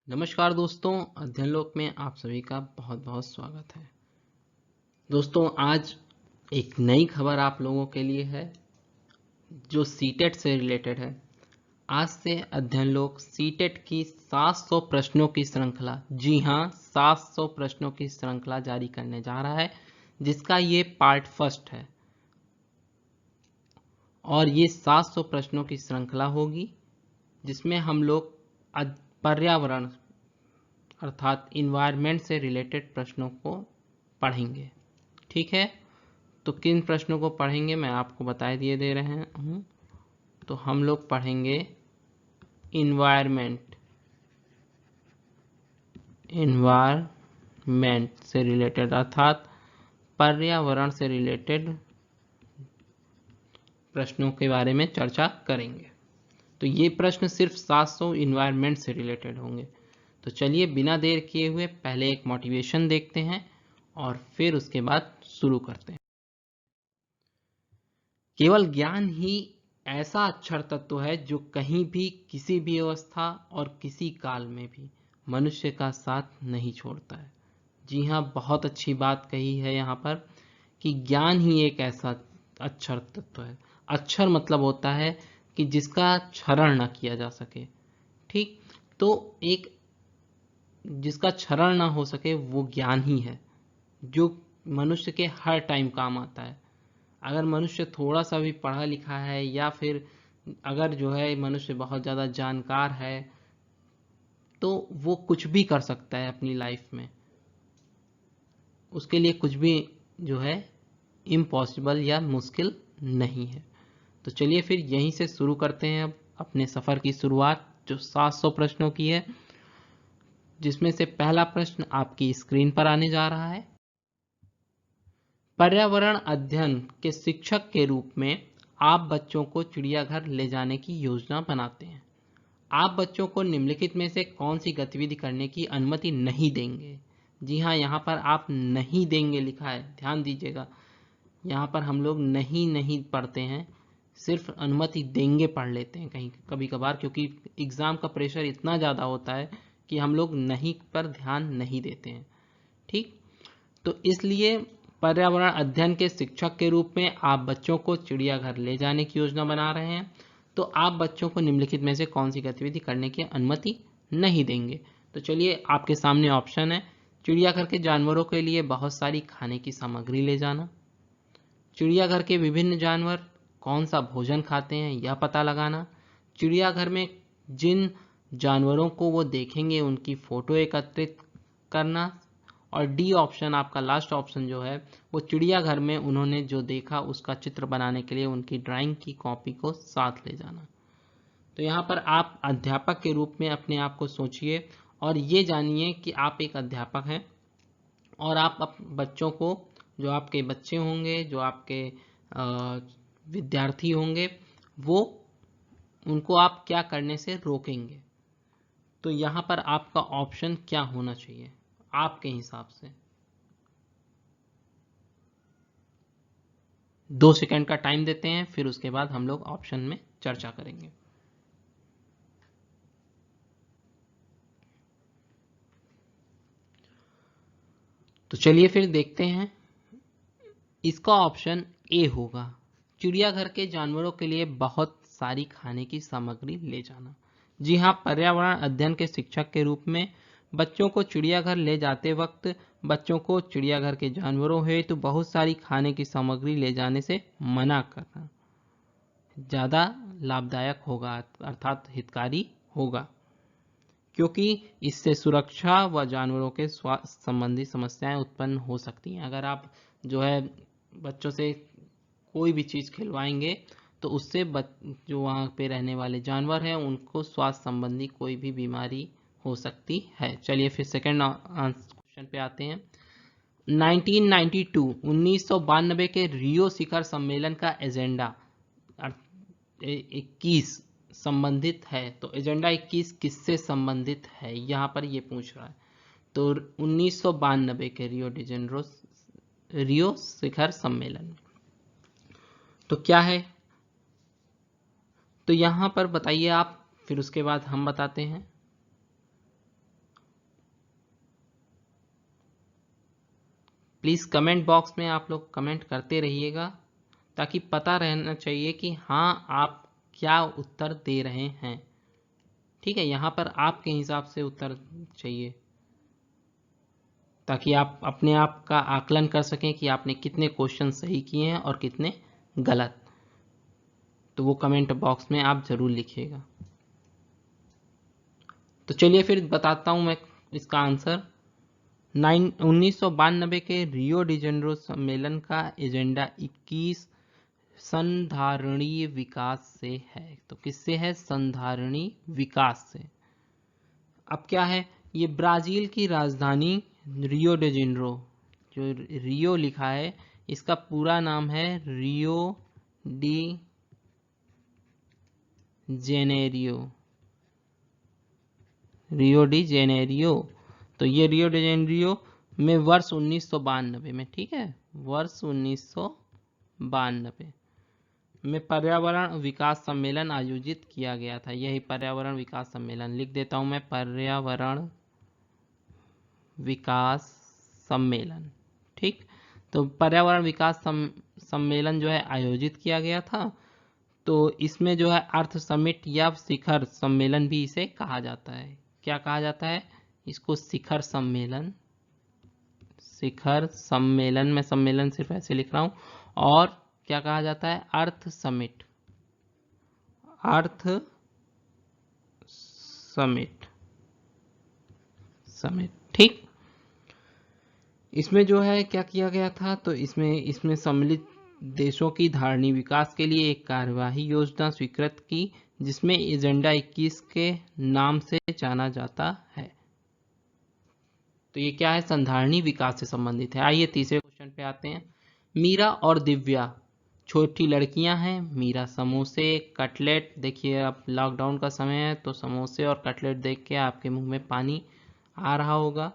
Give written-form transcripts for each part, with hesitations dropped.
नमस्कार दोस्तों, अध्ययन लोक में आप सभी का बहुत बहुत स्वागत है। दोस्तों, आज एक नई खबर आप लोगों के लिए है जो सीटेट से रिलेटेड है। आज से अध्ययन लोक सीटेट की 700 प्रश्नों की श्रृंखला, जी हाँ 700 प्रश्नों की श्रृंखला जारी करने जा रहा है, जिसका ये पार्ट फर्स्ट है। और ये 700 प्रश्नों की श्रृंखला होगी जिसमें हम लोग पर्यावरण अर्थात इन्वायरमेंट से रिलेटेड प्रश्नों को पढ़ेंगे। ठीक है, तो किन प्रश्नों को पढ़ेंगे मैं आपको बता दिए दे रहे हूँ। तो हम लोग पढ़ेंगे इन्वायरमेंट से रिलेटेड अर्थात पर्यावरण से रिलेटेड प्रश्नों के बारे में चर्चा करेंगे। तो ये प्रश्न सिर्फ 700 इन्वायरमेंट से रिलेटेड होंगे। तो चलिए बिना देर किए हुए पहले एक मोटिवेशन देखते हैं और फिर उसके बाद शुरू करते हैं। केवल ज्ञान ही ऐसा अक्षर तत्व है जो कहीं भी किसी भी अवस्था और किसी काल में भी मनुष्य का साथ नहीं छोड़ता है। जी हाँ, बहुत अच्छी बात कही है यहाँ पर कि ज्ञान ही एक ऐसा अक्षर तत्व है। अक्षर मतलब होता है कि जिसका क्षरण न किया जा सके। ठीक, तो एक जिसका क्षरण ना हो सके वो ज्ञान ही है जो मनुष्य के हर टाइम काम आता है। अगर मनुष्य थोड़ा सा भी पढ़ा लिखा है या फिर अगर जो है मनुष्य बहुत ज़्यादा जानकार है तो वो कुछ भी कर सकता है अपनी लाइफ में। उसके लिए कुछ भी जो है इम्पॉसिबल या मुश्किल नहीं है। तो चलिए फिर यहीं से शुरू करते हैं अब अपने सफ़र की शुरुआत जो 700 प्रश्नों की है, जिसमें से पहला प्रश्न आपकी स्क्रीन पर आने जा रहा है। पर्यावरण अध्ययन के शिक्षक के रूप में आप बच्चों को चिड़ियाघर ले जाने की योजना बनाते हैं। आप बच्चों को निम्नलिखित में से कौन सी गतिविधि करने की अनुमति नहीं देंगे? जी हाँ, यहाँ पर आप नहीं देंगे लिखा है, ध्यान दीजिएगा। यहाँ पर हम लोग नहीं पढ़ते हैं, सिर्फ अनुमति देंगे पढ़ लेते हैं कहीं कभी कभार, क्योंकि एग्ज़ाम का प्रेशर इतना ज़्यादा होता है कि हम लोग नहीं पर ध्यान नहीं देते हैं। ठीक, तो इसलिए पर्यावरण अध्ययन के शिक्षक के रूप में आप बच्चों को चिड़ियाघर ले जाने की योजना बना रहे हैं। तो आप बच्चों को निम्नलिखित में से कौन सी गतिविधि करने की अनुमति नहीं देंगे? तो चलिए आपके सामने ऑप्शन है। चिड़ियाघर के जानवरों के लिए बहुत सारी खाने की सामग्री ले जाना, चिड़ियाघर के विभिन्न जानवर कौन सा भोजन खाते हैं यह पता लगाना, चिड़ियाघर में जिन जानवरों को वो देखेंगे उनकी फ़ोटो एकत्रित करना, और डी ऑप्शन आपका लास्ट ऑप्शन जो है वो चिड़ियाघर में उन्होंने जो देखा उसका चित्र बनाने के लिए उनकी ड्राइंग की कॉपी को साथ ले जाना। तो यहाँ पर आप अध्यापक के रूप में अपने आप को सोचिए और ये जानिए कि आप एक अध्यापक हैं और आप बच्चों को, जो आपके बच्चे होंगे, जो आपके विद्यार्थी होंगे, वो उनको आप क्या करने से रोकेंगे। तो यहाँ पर आपका ऑप्शन क्या होना चाहिए आपके हिसाब से? 2 सेकंड का टाइम देते हैं, फिर उसके बाद हम लोग ऑप्शन में चर्चा करेंगे। तो चलिए फिर देखते हैं। इसका ऑप्शन ए होगा, चिड़ियाघर के जानवरों के लिए बहुत सारी खाने की सामग्री ले जाना। जी हाँ, पर्यावरण अध्ययन के शिक्षक के रूप में बच्चों को चिड़ियाघर ले जाते वक्त बच्चों को चिड़ियाघर के जानवरों हेतु तो बहुत सारी खाने की सामग्री ले जाने से मना करना ज़्यादा लाभदायक होगा अर्थात हितकारी होगा, क्योंकि इससे सुरक्षा व जानवरों के स्वास्थ्य संबंधी समस्याएं उत्पन्न हो सकती हैं। अगर आप जो है बच्चों से कोई भी चीज़ खिलवाएंगे तो उससे जो वहाँ पे रहने वाले जानवर हैं उनको स्वास्थ्य संबंधी कोई भी बीमारी हो सकती है। चलिए फिर सेकंड क्वेश्चन पे आते हैं। 1992 के रियो शिखर सम्मेलन का एजेंडा 21 संबंधित है। तो एजेंडा 21 किससे संबंधित है यहाँ पर ये पूछ रहा है। तो 1992 के रियो शिखर सम्मेलन तो क्या है? तो यहाँ पर बताइए आप, फिर उसके बाद हम बताते हैं। प्लीज़ कमेंट बॉक्स में आप लोग कमेंट करते रहिएगा, ताकि पता रहना चाहिए कि हाँ आप क्या उत्तर दे रहे हैं। ठीक है, यहाँ पर आपके हिसाब से उत्तर चाहिए, ताकि आप अपने आप का आकलन कर सकें कि आपने कितने क्वेश्चन सही किए हैं और कितने गलत। तो वो कमेंट बॉक्स में आप ज़रूर लिखिएगा। तो चलिए फिर बताता हूँ मैं इसका आंसर। 1992 के रियो डी जेनेरो सम्मेलन का एजेंडा 21 संधारणीय विकास से है। तो किससे है? संधारणीय विकास से। अब क्या है, ये ब्राजील की राजधानी रियो डी जेनेरो, जो रियो लिखा है इसका पूरा नाम है Rio de Janeiro, Rio de Janeiro. तो ये रियो डी जेनेरियो में वर्ष 1992 में, ठीक है, वर्ष 1992 में पर्यावरण विकास सम्मेलन आयोजित किया गया था। यही पर्यावरण विकास सम्मेलन, लिख देता हूं मैं, पर्यावरण विकास सम्मेलन। ठीक, तो पर्यावरण विकास सम्मेलन जो है आयोजित किया गया था। तो इसमें जो है अर्थ समिट या शिखर सम्मेलन भी इसे कहा जाता है। क्या कहा जाता है इसको? शिखर सम्मेलन। शिखर सम्मेलन में सम्मेलन सिर्फ ऐसे लिख रहा हूं। और क्या कहा जाता है? अर्थ समिट, अर्थ समिट, समिट। ठीक, इसमें जो है क्या किया गया था? तो इसमें सम्मिलित देशों की धारणीय विकास के लिए एक कार्यवाही योजना स्वीकृत की, जिसमें एजेंडा 21 के नाम से जाना जाता है। तो ये क्या है? संधारणीय विकास से संबंधित है। आइए तीसरे क्वेश्चन पे आते हैं। मीरा और दिव्या छोटी लड़कियां हैं। मीरा समोसे, कटलेट, देखिए अब लॉकडाउन का समय है तो समोसे और कटलेट देख के आपके मुंह में पानी आ रहा होगा,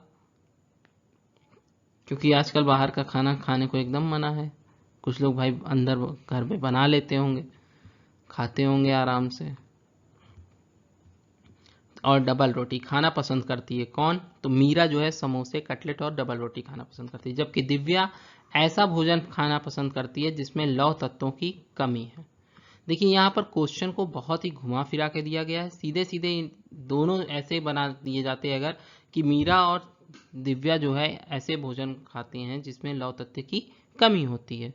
क्योंकि आजकल बाहर का खाना खाने को एकदम मना है। कुछ लोग भाई अंदर घर में बना लेते होंगे, खाते होंगे आराम से। और डबल रोटी खाना पसंद करती है कौन? तो मीरा जो है समोसे, कटलेट और डबल रोटी खाना पसंद करती है, जबकि दिव्या ऐसा भोजन खाना पसंद करती है जिसमें लौह तत्वों की कमी है। देखिए यहाँ पर क्वेश्चन को बहुत ही घुमा फिरा के दिया गया है। सीधे सीधे दोनों ऐसे बना दिए जाते हैं अगर, कि मीरा और दिव्या जो है ऐसे भोजन खाते हैं जिसमें लौह तत्व की कमी होती है।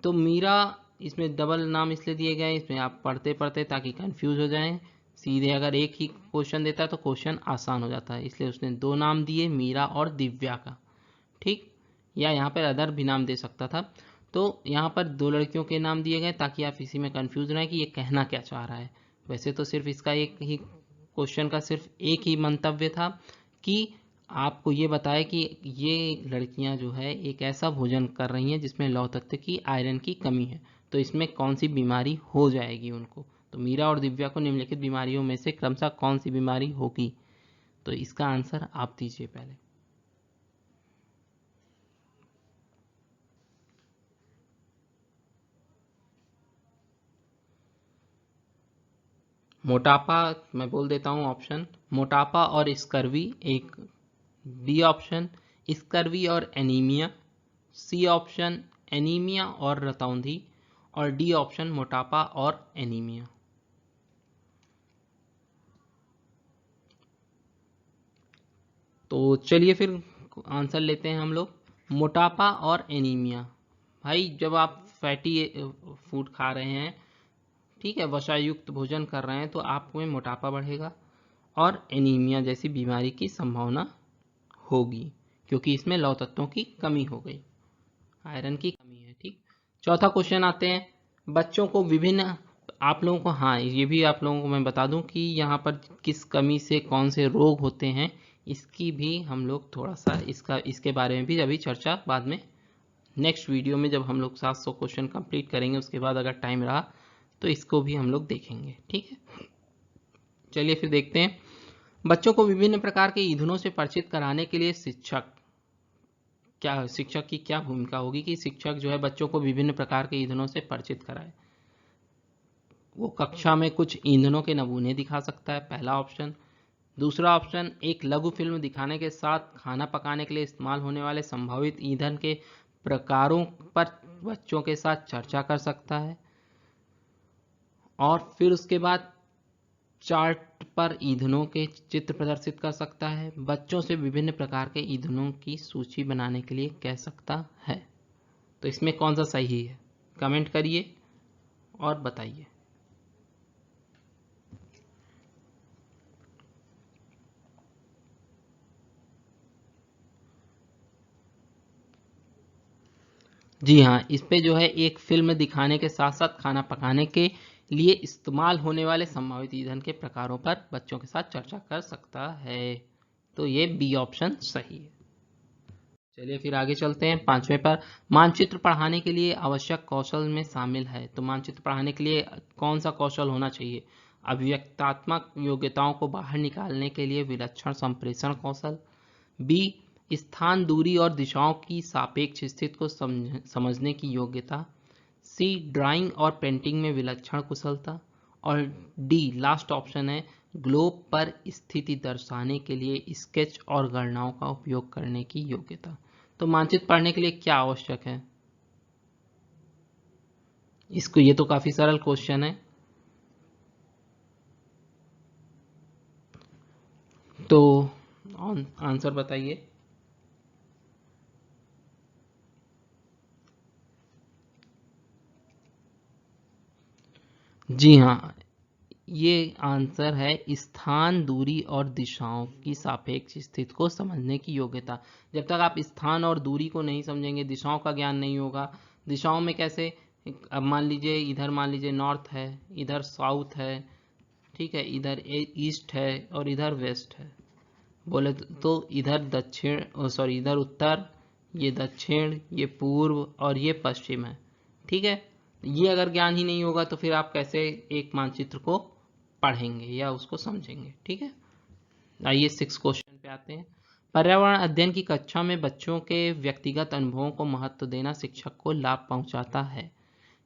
तो मीरा, इसमें डबल नाम इसलिए दिए गए, इसमें आप पढ़ते पढ़ते ताकि कंफ्यूज हो जाएं। सीधे अगर एक ही क्वेश्चन देता है तो क्वेश्चन आसान हो जाता है, इसलिए उसने दो नाम दिए, मीरा और दिव्या का। ठीक, या यहाँ पर अदर भी नाम दे सकता था। तो यहाँ पर दो लड़कियों के नाम दिए गए ताकि आप इसी में कंफ्यूज रहें कि ये कहना क्या चाह रहा है। वैसे तो सिर्फ इसका एक ही क्वेश्चन का सिर्फ एक ही मंतव्य था कि आपको ये बताए कि ये लड़कियां जो है एक ऐसा भोजन कर रही हैं जिसमें लौह तत्व की, आयरन की कमी है, तो इसमें कौन सी बीमारी हो जाएगी उनको। तो मीरा और दिव्या को निम्नलिखित बीमारियों में से क्रमशः कौन सी बीमारी होगी? तो इसका आंसर आप दीजिए पहले। मोटापा, मैं बोल देता हूँ ऑप्शन, मोटापा और स्कर्वी एक, बी ऑप्शन स्कर्वी और एनीमिया, सी ऑप्शन एनीमिया और रतौंधी, और डी ऑप्शन मोटापा और एनीमिया। तो चलिए फिर आंसर लेते हैं हम लोग। मोटापा और एनीमिया, भाई जब आप फैटी फूड खा रहे हैं, ठीक है, वसायुक्त भोजन कर रहे हैं, तो आप में मोटापा बढ़ेगा और एनीमिया जैसी बीमारी की संभावना होगी, क्योंकि इसमें लौह तत्वों की कमी हो गई, आयरन की कमी है। ठीक, चौथा क्वेश्चन आते हैं। बच्चों को विभिन्न, आप लोगों को, हाँ ये भी आप लोगों को मैं बता दूं कि यहाँ पर किस कमी से कौन से रोग होते हैं, इसकी भी हम लोग थोड़ा सा इसके बारे में भी अभी चर्चा बाद में नेक्स्ट वीडियो में, जब हम लोग 700 क्वेश्चन कंप्लीट करेंगे उसके बाद अगर टाइम रहा तो इसको भी हम लोग देखेंगे। ठीक है, चलिए फिर देखते हैं। बच्चों को विभिन्न प्रकार के ईंधनों से परिचित कराने के लिए शिक्षक की क्या भूमिका होगी कि शिक्षक जो है बच्चों को विभिन्न प्रकार के ईंधनों से परिचित कराए। वो कक्षा में कुछ ईंधनों के नमूने दिखा सकता है, पहला ऑप्शन। दूसरा ऑप्शन, एक लघु फिल्म दिखाने के साथ खाना पकाने के लिए इस्तेमाल होने वाले संभावित ईंधन के प्रकारों पर बच्चों के साथ चर्चा कर सकता है। और फिर उसके बाद चार्ट पर ईंधनों के चित्र प्रदर्शित कर सकता है। बच्चों से विभिन्न प्रकार के ईंधनों की सूची बनाने के लिए कह सकता है। तो इसमें कौन सा सही है, कमेंट करिए और बताइए। जी हाँ, इस पे जो है एक फिल्म दिखाने के साथ साथ खाना पकाने के लिए इस्तेमाल होने वाले संभावित ईंधन के प्रकारों पर बच्चों के साथ चर्चा कर सकता है। तो ये बी ऑप्शन सही है। चलिए फिर आगे चलते हैं। पांचवें पर, मानचित्र पढ़ाने के लिए आवश्यक कौशल में शामिल है। तो मानचित्र पढ़ाने के लिए कौन सा कौशल होना चाहिए? अभिव्यक्तात्मक योग्यताओं को बाहर निकालने के लिए विलक्षण संप्रेषण कौशल। बी, स्थान, दूरी और दिशाओं की सापेक्ष स्थिति को समझने की योग्यता। सी, ड्राइंग और पेंटिंग में विलक्षण कुशलता। और डी लास्ट ऑप्शन है, ग्लोब पर स्थिति दर्शाने के लिए स्केच और गणनाओं का उपयोग करने की योग्यता। तो मानचित्र पढ़ने के लिए क्या आवश्यक है? इसको, ये तो काफी सरल क्वेश्चन है। तो आंसर बताइए। जी हाँ, ये आंसर है स्थान, दूरी और दिशाओं की सापेक्ष स्थिति को समझने की योग्यता। जब तक आप स्थान और दूरी को नहीं समझेंगे, दिशाओं का ज्ञान नहीं होगा। दिशाओं में कैसे, अब मान लीजिए इधर, मान लीजिए नॉर्थ है, इधर साउथ है, ठीक है, इधर ईस्ट है और इधर वेस्ट है। बोले तो इधर दक्षिण, सॉरी, इधर उत्तर, ये दक्षिण, ये पूर्व और ये पश्चिम है। ठीक है, ये अगर ज्ञान ही नहीं होगा तो फिर आप कैसे एक मानचित्र को पढ़ेंगे या उसको समझेंगे। ठीक है, आइए 6 क्वेश्चन पे आते हैं। पर्यावरण अध्ययन की कक्षा में बच्चों के व्यक्तिगत अनुभवों को महत्व देना शिक्षक को लाभ पहुंचाता है।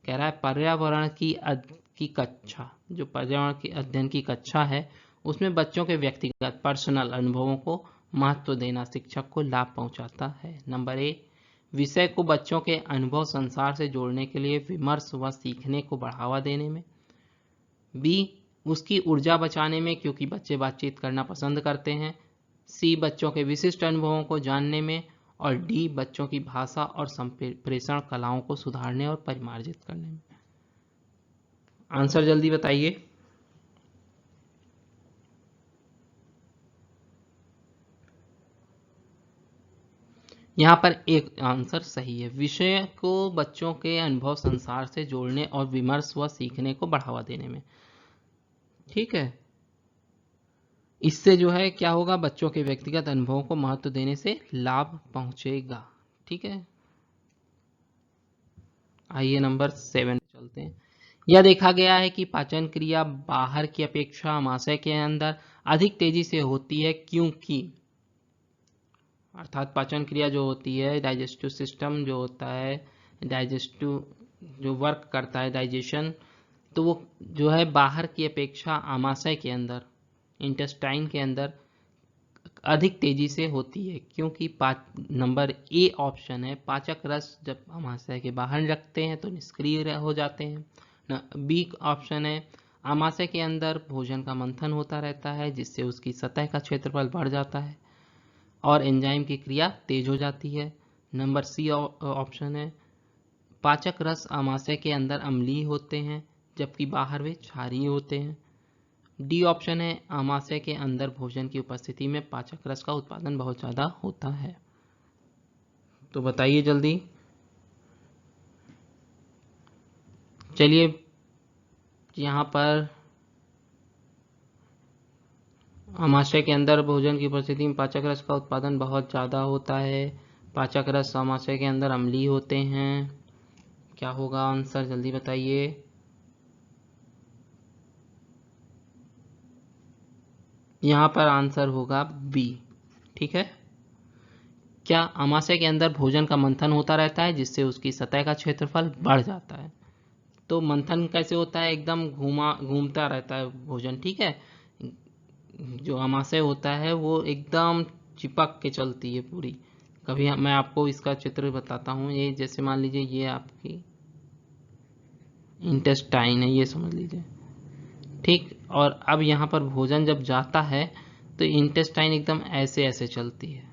कह रहा है पर्यावरण की कक्षा, जो पर्यावरण की अध्ययन की कक्षा है, उसमें बच्चों के व्यक्तिगत पर्सनल अनुभवों को महत्व देना शिक्षक को लाभ पहुंचाता है। नंबर ए, विषय को बच्चों के अनुभव संसार से जोड़ने के लिए विमर्श व सीखने को बढ़ावा देने में। बी, उसकी ऊर्जा बचाने में, क्योंकि बच्चे बातचीत करना पसंद करते हैं। सी, बच्चों के विशिष्ट अनुभवों को जानने में। और डी, बच्चों की भाषा और संप्रेषण कलाओं को सुधारने और परिमार्जित करने में। आंसर जल्दी बताइए। यहाँ पर एक आंसर सही है, विषय को बच्चों के अनुभव संसार से जोड़ने और विमर्श व सीखने को बढ़ावा देने में। ठीक है, इससे जो है क्या होगा, बच्चों के व्यक्तिगत अनुभवों को महत्व देने से लाभ पहुंचेगा। ठीक है, आइए नंबर 7 चलते हैं। यह देखा गया है कि पाचन क्रिया बाहर की अपेक्षा आमाशय के अंदर अधिक तेजी से होती है, क्योंकि, अर्थात पाचन क्रिया जो होती है, डाइजेस्टिव सिस्टम जो होता है, डाइजेस्टिव जो वर्क करता है, डाइजेशन, तो वो जो है बाहर की अपेक्षा आमाशय के अंदर, इंटेस्टाइन के अंदर अधिक तेजी से होती है, क्योंकि नंबर ए ऑप्शन है, पाचक रस जब आमाशय के बाहर रखते हैं तो निष्क्रिय हो जाते हैं। बी ऑप्शन है, आमाशय के अंदर भोजन का मंथन होता रहता है, जिससे उसकी सतह का क्षेत्रफल बढ़ जाता है और एंजाइम की क्रिया तेज हो जाती है। नंबर सी ऑप्शन है, पाचक रस आमाशय के अंदर अम्लीय होते हैं जबकि बाहर वे क्षारीय होते हैं। डी ऑप्शन है, आमाशय के अंदर भोजन की उपस्थिति में पाचक रस का उत्पादन बहुत ज्यादा होता है। तो बताइए जल्दी। चलिए, यहाँ पर आमाशय के अंदर भोजन की उपस्थिति में पाचक रस का उत्पादन बहुत ज़्यादा होता है, पाचक रस आमाशय के अंदर अम्लीय होते हैं। क्या होगा आंसर, जल्दी बताइए। यहाँ पर आंसर होगा बी। ठीक है, क्या आमाशय के अंदर भोजन का मंथन होता रहता है जिससे उसकी सतह का क्षेत्रफल बढ़ जाता है। तो मंथन कैसे होता है, एकदम घूमता रहता है भोजन। ठीक है, जो आमाशय होता है वो एकदम चिपक के चलती है पूरी। कभी मैं आपको इसका चित्र बताता हूँ। ये जैसे मान लीजिए ये आपकी इंटेस्टाइन है, ये समझ लीजिए, ठीक। और अब यहाँ पर भोजन जब जाता है तो इंटेस्टाइन एकदम ऐसे ऐसे चलती है,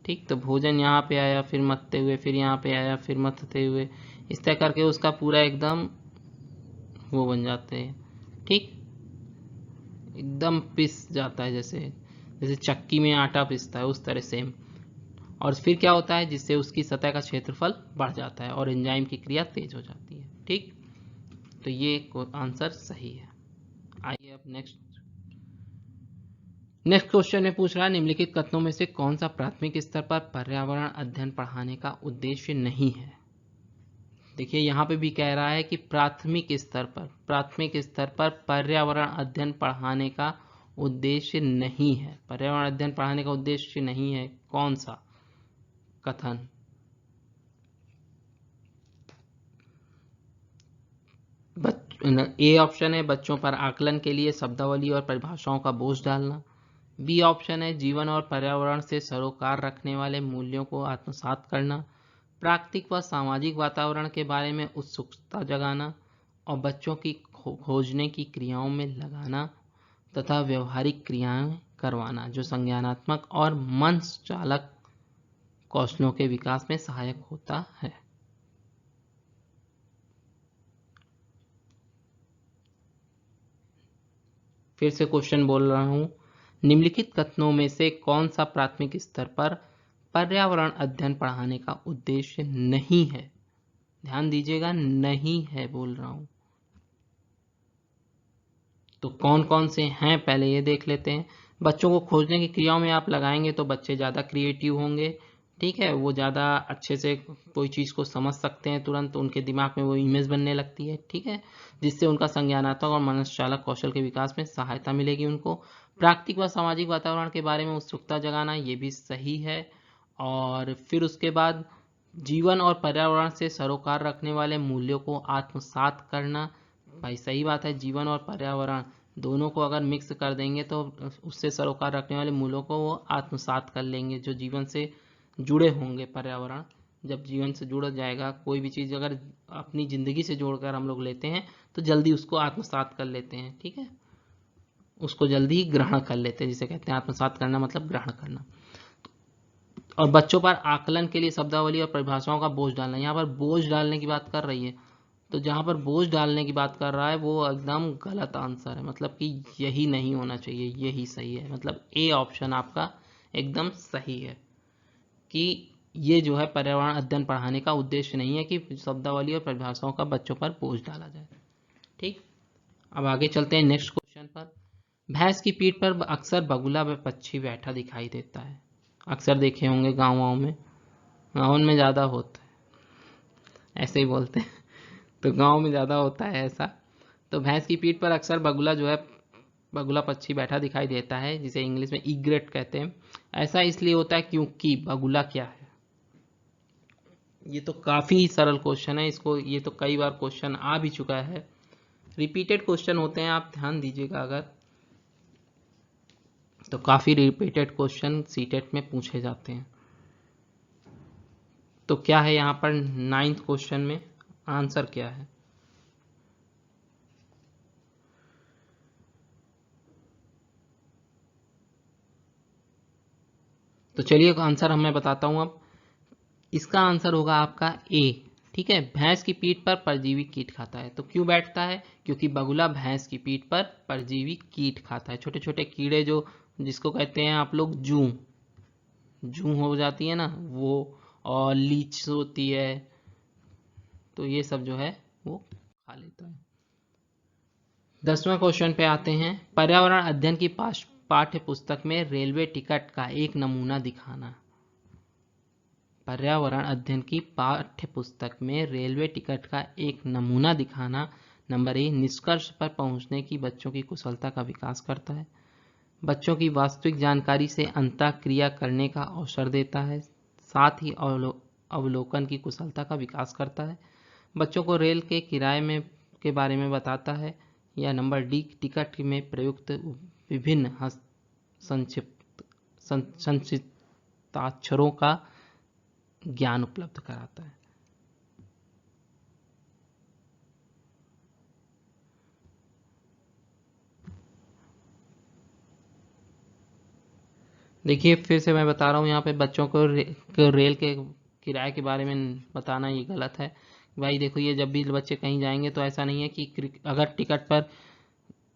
ठीक। तो भोजन यहाँ पे आया, फिर मथते हुए, फिर यहाँ पे आया, फिर मथते हुए, इस तरह करके उसका पूरा एकदम वो बन जाते हैं, ठीक। एकदम पिस जाता है, जैसे जैसे चक्की में आटा पिसता है उस तरह सेम। और फिर क्या होता है, जिससे उसकी सतह का क्षेत्रफल बढ़ जाता है और एंजाइम की क्रिया तेज हो जाती है, ठीक। तो ये आंसर सही है। आइए अब नेक्स्ट क्वेश्चन में पूछ रहा है, निम्नलिखित कथनों में से कौन सा प्राथमिक स्तर पर पर्यावरण अध्ययन पढ़ाने का उद्देश्य नहीं है। देखिए यहाँ पे भी कह रहा है कि प्राथमिक स्तर पर पर्यावरण अध्ययन पढ़ाने का उद्देश्य नहीं है। पर्यावरण अध्ययन पढ़ाने का उद्देश्य नहीं है, कौन सा कथन। ए ऑप्शन है बच्चों पर आकलन के लिए शब्दावली और परिभाषाओं का बोझ डालना। बी ऑप्शन है जीवन और पर्यावरण से सरोकार रखने वाले मूल्यों को आत्मसात करना, प्राकृतिक व सामाजिक वातावरण के बारे में उत्सुकता जगाना और बच्चों की खोजने की क्रियाओं में लगाना तथा व्यवहारिक क्रियाएं करवाना जो संज्ञानात्मक और मंच चालक कौशलों के विकास में सहायक होता है। फिर से क्वेश्चन बोल रहा हूं, निम्नलिखित कथनों में से कौन सा प्राथमिक स्तर पर पर्यावरण अध्ययन पढ़ाने का उद्देश्य नहीं है। ध्यान दीजिएगा, नहीं है बोल रहा हूं। तो कौन कौन से हैं पहले ये देख लेते हैं। बच्चों को खोजने की क्रियाओं में आप लगाएंगे तो बच्चे ज़्यादा क्रिएटिव होंगे, ठीक है। वो ज़्यादा अच्छे से कोई चीज़ को समझ सकते हैं तुरंत, उनके दिमाग में वो इमेज बनने लगती है, ठीक है, जिससे उनका संज्ञानात्मक और मनश्चालक कौशल के विकास में सहायता मिलेगी उनको। प्राकृतिक व सामाजिक वातावरण के बारे में उत्सुकता जगाना, ये भी सही है। और फिर उसके बाद जीवन और पर्यावरण से सरोकार रखने वाले मूल्यों को आत्मसात करना, भाई सही बात है। जीवन और पर्यावरण दोनों को अगर मिक्स कर देंगे तो उससे सरोकार रखने वाले मूल्यों को वो आत्मसात कर लेंगे जो जीवन से जुड़े होंगे। पर्यावरण जब जीवन से जुड़ जाएगा, कोई भी चीज़ अगर अपनी ज़िंदगी से जोड़कर हम लोग लेते हैं तो जल्दी उसको आत्मसात कर लेते हैं, ठीक है, उसको जल्दी ग्रहण कर लेते हैं, जिसे कहते हैं आत्मसात करना, मतलब ग्रहण करना। और बच्चों पर आकलन के लिए शब्दावली और परिभाषाओं का बोझ डालना, यहाँ पर बोझ डालने की बात कर रही है, तो जहाँ पर बोझ डालने की बात कर रहा है वो एकदम गलत आंसर है, मतलब कि यही नहीं होना चाहिए, यही सही है। मतलब ए ऑप्शन आपका एकदम सही है कि ये जो है पर्यावरण अध्ययन पढ़ाने का उद्देश्य नहीं है कि शब्दावली और परिभाषाओं का बच्चों पर बोझ डाला जाए, ठीक। अब आगे चलते हैं नेक्स्ट क्वेश्चन पर। भैंस की पीठ पर अक्सर बगुला व पक्षी बैठा दिखाई देता है। अक्सर देखे होंगे गाँवों में, गाँव में ज़्यादा होता है, ऐसे ही बोलते हैं, तो गांव में ज़्यादा होता है ऐसा। तो भैंस की पीठ पर अक्सर बगुला जो है, बगुला पक्षी बैठा दिखाई देता है, जिसे इंग्लिश में ईग्रेट कहते हैं। ऐसा इसलिए होता है क्योंकि बगुला क्या है। ये तो काफ़ी सरल क्वेश्चन है, इसको ये तो कई बार क्वेश्चन आ भी चुका है, रिपीटेड क्वेश्चन होते हैं, आप ध्यान दीजिएगा अगर, तो काफ़ी रिपीटेड क्वेश्चन सीटेट में पूछे जाते हैं। तो क्या है यहाँ पर 9th क्वेश्चन में आंसर क्या है। तो चलिए आंसर मैं बताता हूं। अब इसका आंसर होगा आपका ए, ठीक है। भैंस की पीठ पर परजीवी कीट खाता है। तो क्यों बैठता है, क्योंकि बगुला भैंस की पीठ पर परजीवी कीट खाता है, छोटे छोटे कीड़े जो जिसको कहते हैं आप लोग जू, जू हो जाती है ना वो, और लीच होती है, तो ये सब जो है वो खा लेता है। 10वां क्वेश्चन पे आते हैं। पर्यावरण अध्ययन की पाठ्य पुस्तक में रेलवे टिकट का एक नमूना दिखाना। पर्यावरण अध्ययन की पाठ्य पुस्तक में रेलवे टिकट का एक नमूना दिखाना। नंबर ए, निष्कर्ष पर पहुंचने की बच्चों की कुशलता का विकास करता है, बच्चों की वास्तविक जानकारी से अंतःक्रिया करने का अवसर देता है, साथ ही अवलोकन की कुशलता का विकास करता है, बच्चों को रेल के किराए में के बारे में बताता है, या नंबर डी, टिकट में प्रयुक्त विभिन्न संक्षिप्ताक्षरों का ज्ञान उपलब्ध कराता है। देखिए फिर से मैं बता रहा हूँ, यहाँ पे बच्चों को रेल के किराए के बारे में बताना ये गलत है। भाई देखो, ये जब भी बच्चे कहीं जाएंगे तो ऐसा नहीं है कि अगर टिकट पर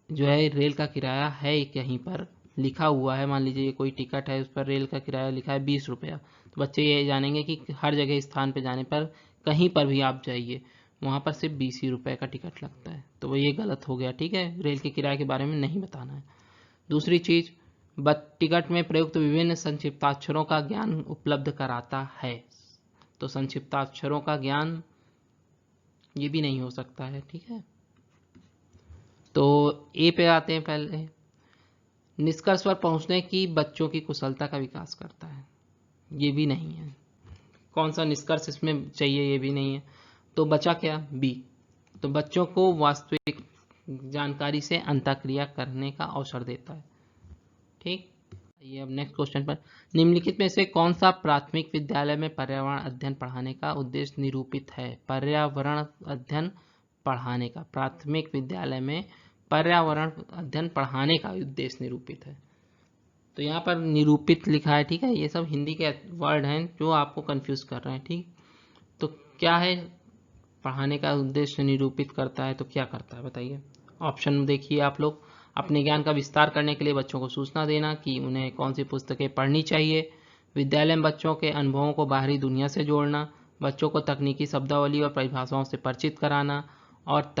जो है रेल का किराया है कहीं पर लिखा हुआ है, मान लीजिए कोई टिकट है उस पर रेल का किराया लिखा है 20 रुपया, तो बच्चे ये जानेंगे कि हर जगह स्थान पर जाने पर कहीं पर भी आप जाइए वहाँ पर सिर्फ 20 ही रुपये का टिकट लगता है, तो वो ये गलत हो गया। ठीक है, रेल के किराए के बारे में नहीं बताना है। दूसरी चीज़, टिकट में प्रयुक्त विभिन्न संक्षिप्ताक्षरों का ज्ञान उपलब्ध कराता है, तो संक्षिप्ताक्षरों का ज्ञान ये भी नहीं हो सकता है। ठीक है, तो ए पे आते हैं। पहले निष्कर्ष पर पहुंचने की बच्चों की कुशलता का विकास करता है, ये भी नहीं है। कौन सा निष्कर्ष इसमें चाहिए, ये भी नहीं है। तो बचा क्या, बी। तो बच्चों को वास्तविक जानकारी से अंतःक्रिया करने का अवसर देता है। ठीक, ये अब नेक्स्ट क्वेश्चन पर, निम्नलिखित में से कौन सा प्राथमिक विद्यालय में पर्यावरण अध्ययन पढ़ाने का उद्देश्य निरूपित है। पर्यावरण अध्ययन पढ़ाने का, प्राथमिक विद्यालय में पर्यावरण अध्ययन पढ़ाने का उद्देश्य निरूपित है। तो यहाँ पर निरूपित लिखा है। ठीक है, ये सब हिंदी के वर्ड हैं जो आपको कंफ्यूज कर रहे हैं। ठीक, तो क्या है, पढ़ाने का उद्देश्य निरूपित करता है तो क्या करता है बताइए। ऑप्शन देखिए आप लोग। अपने ज्ञान का विस्तार करने के लिए बच्चों को सूचना देना कि उन्हें कौन सी पुस्तकें पढ़नी चाहिए। विद्यालय में बच्चों के अनुभवों को बाहरी दुनिया से जोड़ना। बच्चों को तकनीकी शब्दावली और परिभाषाओं से परिचित कराना। और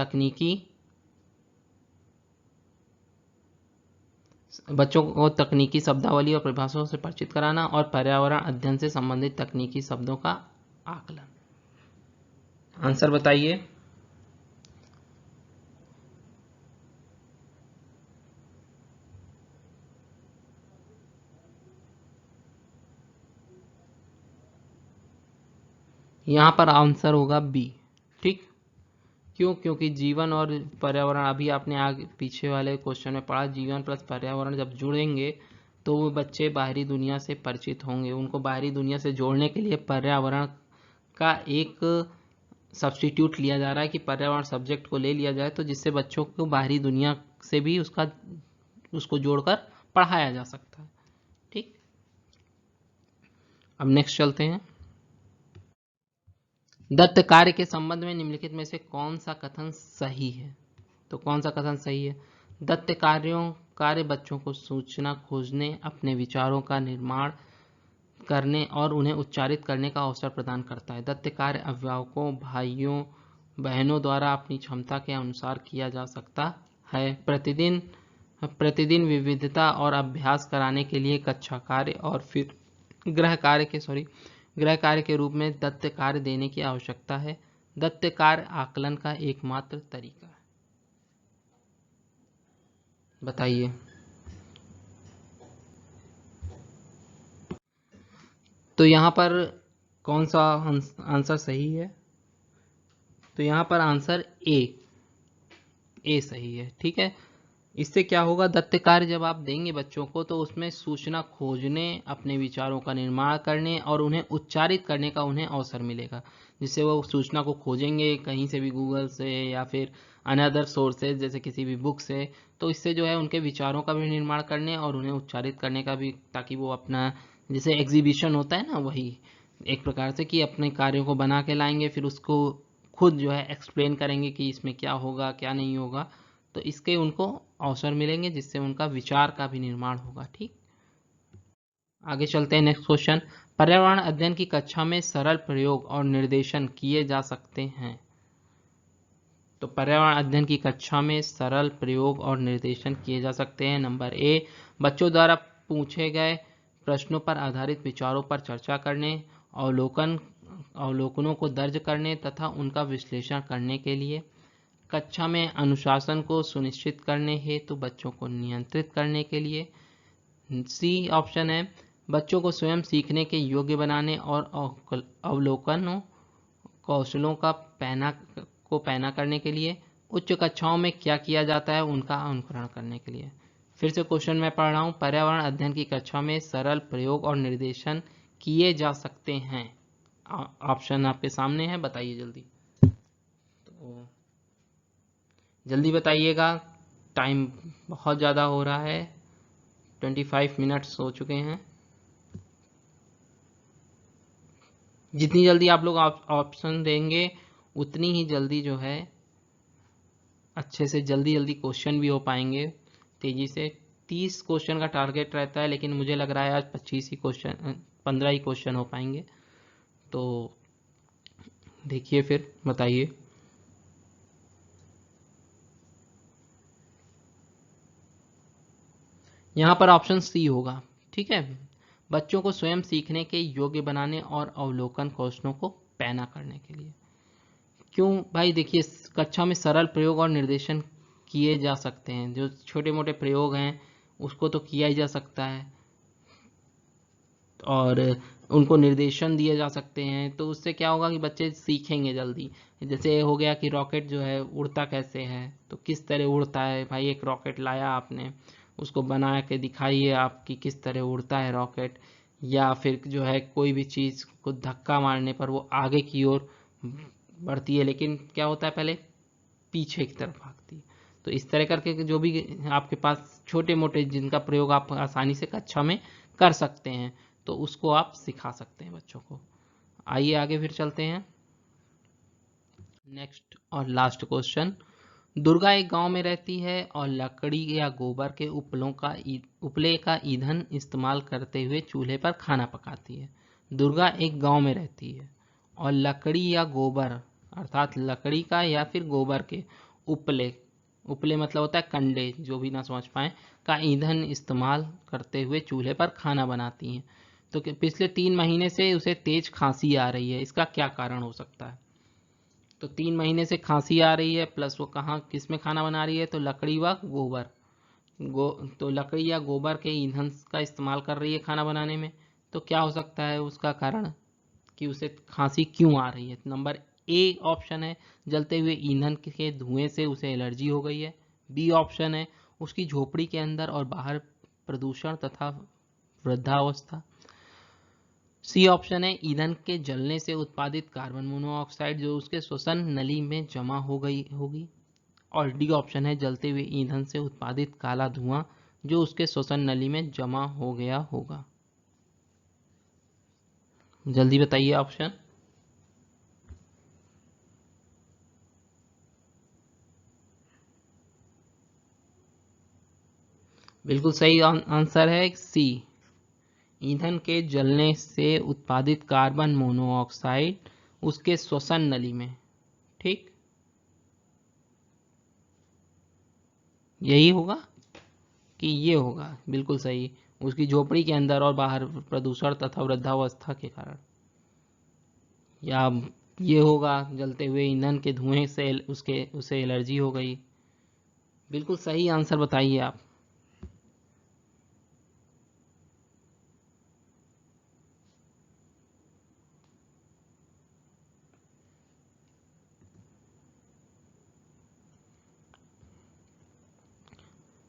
बच्चों को तकनीकी शब्दावली और परिभाषाओं से परिचित कराना और पर्यावरण अध्ययन से संबंधित तकनीकी शब्दों का आकलन। आंसर बताइए। यहाँ पर आंसर होगा बी। ठीक, क्यों, क्योंकि जीवन और पर्यावरण, अभी आपने आगे पीछे वाले क्वेश्चन में पढ़ा, जीवन प्लस पर्यावरण जब जुड़ेंगे तो वो बच्चे बाहरी दुनिया से परिचित होंगे। उनको बाहरी दुनिया से जोड़ने के लिए पर्यावरण का एक सब्स्टिट्यूट लिया जा रहा है कि पर्यावरण सब्जेक्ट को ले लिया जाए, तो जिससे बच्चों को बाहरी दुनिया से भी उसको जोड़कर पढ़ाया जा सकता है। ठीक, अब नेक्स्ट चलते हैं। दत्त कार्य के संबंध में निम्नलिखित में से कौन सा कथन सही है। तो कौन सा कथन सही है, दत्त कार्य बच्चों को सूचना खोजने, अपने विचारों का निर्माण करने और उन्हें उच्चारित करने का अवसर प्रदान करता है। दत्त कार्य अभिभावकों, भाइयों बहनों द्वारा अपनी क्षमता के अनुसार किया जा सकता है। प्रतिदिन विविधता और अभ्यास कराने के लिए कक्षा कार्य और फिर गृह कार्य के रूप में दत्त कार्य देने की आवश्यकता है। दत्त कार्य आकलन का एकमात्र तरीका है। बताइए। तो यहाँ पर कौन सा आंसर सही है, तो यहाँ पर आंसर ए सही है। ठीक है, इससे क्या होगा, दत्त कार्य जब आप देंगे बच्चों को तो उसमें सूचना खोजने, अपने विचारों का निर्माण करने और उन्हें उच्चारित करने का उन्हें अवसर मिलेगा, जिससे वो सूचना को खोजेंगे कहीं से भी, गूगल से या फिर अनदर सोर्सेज जैसे किसी भी बुक से। तो इससे जो है उनके विचारों का भी निर्माण करने और उन्हें उच्चारित करने का भी, ताकि वो अपना, जैसे एग्जीबिशन होता है ना, वही एक प्रकार से कि अपने कार्यों को बना के लाएंगे, फिर उसको खुद जो है एक्सप्लेन करेंगे कि इसमें क्या होगा क्या नहीं होगा, तो इसके उनको अवसर मिलेंगे जिससे उनका विचार का भी निर्माण होगा। ठीक, आगे चलते हैं। नेक्स्ट क्वेश्चन, पर्यावरण अध्ययन की कक्षा में सरल प्रयोग और निर्देशन किए जा सकते हैं। तो पर्यावरण अध्ययन की कक्षा में सरल प्रयोग और निर्देशन किए जा सकते हैं। नंबर ए, बच्चों द्वारा पूछे गए प्रश्नों पर आधारित विचारों पर चर्चा करने, अवलोकनों को दर्ज करने तथा उनका विश्लेषण करने के लिए। कक्षा में अनुशासन को सुनिश्चित करने हेतु बच्चों को नियंत्रित करने के लिए। सी ऑप्शन है, बच्चों को स्वयं सीखने के योग्य बनाने और अवलोकनों कौशलों का पैना करने के लिए। उच्च कक्षाओं में क्या किया जाता है उनका अनुकरण करने के लिए। फिर से क्वेश्चन मैं पढ़ रहा हूँ। पर्यावरण अध्ययन की कक्षा में सरल प्रयोग और निर्देशन किए जा सकते हैं। ऑप्शन आपके सामने है, बताइए जल्दी। तो जल्दी बताइएगा, टाइम बहुत ज़्यादा हो रहा है, 25 मिनट्स हो चुके हैं। जितनी जल्दी आप लोग ऑप्शन देंगे उतनी ही जल्दी जो है अच्छे से जल्दी क्वेश्चन भी हो पाएंगे तेजी से। 30 क्वेश्चन का टारगेट रहता है, लेकिन मुझे लग रहा है आज 25 ही क्वेश्चन, 15 ही क्वेश्चन हो पाएंगे। तो देखिए फिर बताइए। यहाँ पर ऑप्शन सी होगा, ठीक है। बच्चों को स्वयं सीखने के योग्य बनाने और अवलोकन कौशलों को पैना करने के लिए। क्यों भाई? देखिए, कक्षा में सरल प्रयोग और निर्देशन किए जा सकते हैं। जो छोटे मोटे प्रयोग हैं उसको तो किया ही जा सकता है, और उनको निर्देशन दिए जा सकते हैं। तो उससे क्या होगा कि बच्चे सीखेंगे जल्दी। जैसे हो गया कि रॉकेट जो है उड़ता कैसे है, तो किस तरह उड़ता है। भाई एक रॉकेट लाया आपने, उसको बना के दिखाइए आप कि किस तरह उड़ता है रॉकेट। या फिर जो है कोई भी चीज़ को धक्का मारने पर वो आगे की ओर बढ़ती है, लेकिन क्या होता है पहले पीछे की तरफ भागती है। तो इस तरह करके जो भी आपके पास छोटे मोटे जिनका प्रयोग आप आसानी से कक्षा में कर सकते हैं, तो उसको आप सिखा सकते हैं बच्चों को। आइए आगे फिर चलते हैं। नेक्स्ट और लास्ट क्वेश्चन। दुर्गा एक गांव में रहती है और लकड़ी या गोबर के उपले का ईंधन इस्तेमाल करते हुए चूल्हे पर खाना पकाती है। दुर्गा एक गांव में रहती है और लकड़ी या गोबर, अर्थात लकड़ी का या फिर गोबर के उपले, उपले मतलब होता है कंडे, जो भी ना समझ पाए, का ईंधन इस्तेमाल करते हुए चूल्हे पर खाना बनाती हैं। तो पिछले 3 महीने से उसे तेज खांसी आ रही है, इसका क्या कारण हो सकता है? तो 3 महीने से खांसी आ रही है, प्लस वो कहाँ किस में खाना बना रही है? तो लकड़ी व गोबर, तो लकड़ी या गोबर के ईंधन का इस्तेमाल कर रही है खाना बनाने में। तो क्या हो सकता है उसका कारण कि उसे खांसी क्यों आ रही है? नंबर ए ऑप्शन है, जलते हुए ईंधन के धुएं से उसे एलर्जी हो गई है। बी ऑप्शन है, उसकी झोपड़ी के अंदर और बाहर प्रदूषण तथा वृद्धावस्था। सी ऑप्शन है, ईंधन के जलने से उत्पादित कार्बन मोनोऑक्साइड जो उसके श्वसन नली में जमा हो गई होगी। और डी ऑप्शन है, जलते हुए ईंधन से उत्पादित काला धुआं जो उसके श्वसन नली में जमा हो गया होगा। जल्दी बताइए ऑप्शन। बिल्कुल सही आंसर है सी, ईंधन के जलने से उत्पादित कार्बन मोनोऑक्साइड उसके श्वसन नली में। ठीक, यही होगा कि ये होगा? बिल्कुल सही, उसकी झोपड़ी के अंदर और बाहर प्रदूषण तथा वृद्धावस्था के कारण। या ये होगा, जलते हुए ईंधन के धुएं से उसे एलर्जी हो गई। बिल्कुल सही आंसर बताइए आप।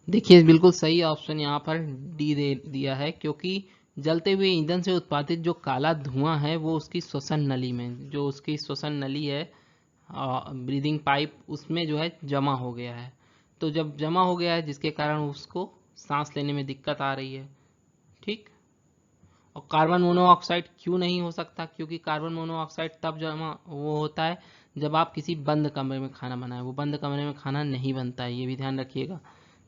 देखिए बिल्कुल सही ऑप्शन यहाँ पर डी दे दिया है, क्योंकि जलते हुए ईंधन से उत्पादित जो काला धुआं है वो उसकी श्वसन नली में, जो उसकी श्वसन नली है, ब्रीदिंग पाइप, उसमें जो है जमा हो गया है। तो जब जमा हो गया है जिसके कारण उसको सांस लेने में दिक्कत आ रही है। ठीक, और कार्बन मोनोऑक्साइड क्यों नहीं हो सकता? क्योंकि कार्बन मोनोऑक्साइड तब जमा वो होता है जब आप किसी बंद कमरे में खाना बनाएं। वो बंद कमरे में खाना नहीं बनता है, ये भी ध्यान रखिएगा।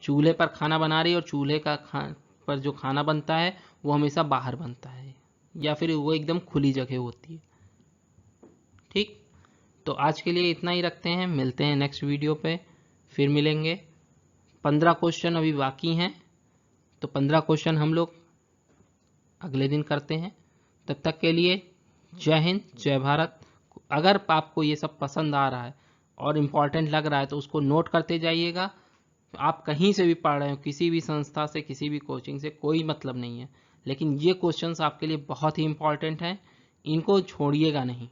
चूल्हे पर खाना बना रही है और चूल्हे का पर जो खाना बनता है वो हमेशा बाहर बनता है, या फिर वो एकदम खुली जगह होती है। ठीक, तो आज के लिए इतना ही रखते हैं, मिलते हैं नेक्स्ट वीडियो पे, फिर मिलेंगे। 15 क्वेश्चन अभी बाकी हैं, तो 15 क्वेश्चन हम लोग अगले दिन करते हैं। तब तक के लिए जय हिंद, जय भारत। अगर आपको ये सब पसंद आ रहा है और इम्पॉर्टेंट लग रहा है तो उसको नोट करते जाइएगा। आप कहीं से भी पढ़ रहे हो, किसी भी संस्था से, किसी भी कोचिंग से, कोई मतलब नहीं है, लेकिन ये क्वेश्चंस आपके लिए बहुत ही इम्पॉर्टेंट हैं, इनको छोड़िएगा नहीं,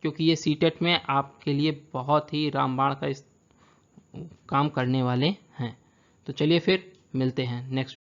क्योंकि ये सीटेट में आपके लिए बहुत ही रामबाण का काम करने वाले हैं। तो चलिए फिर मिलते हैं नेक्स्ट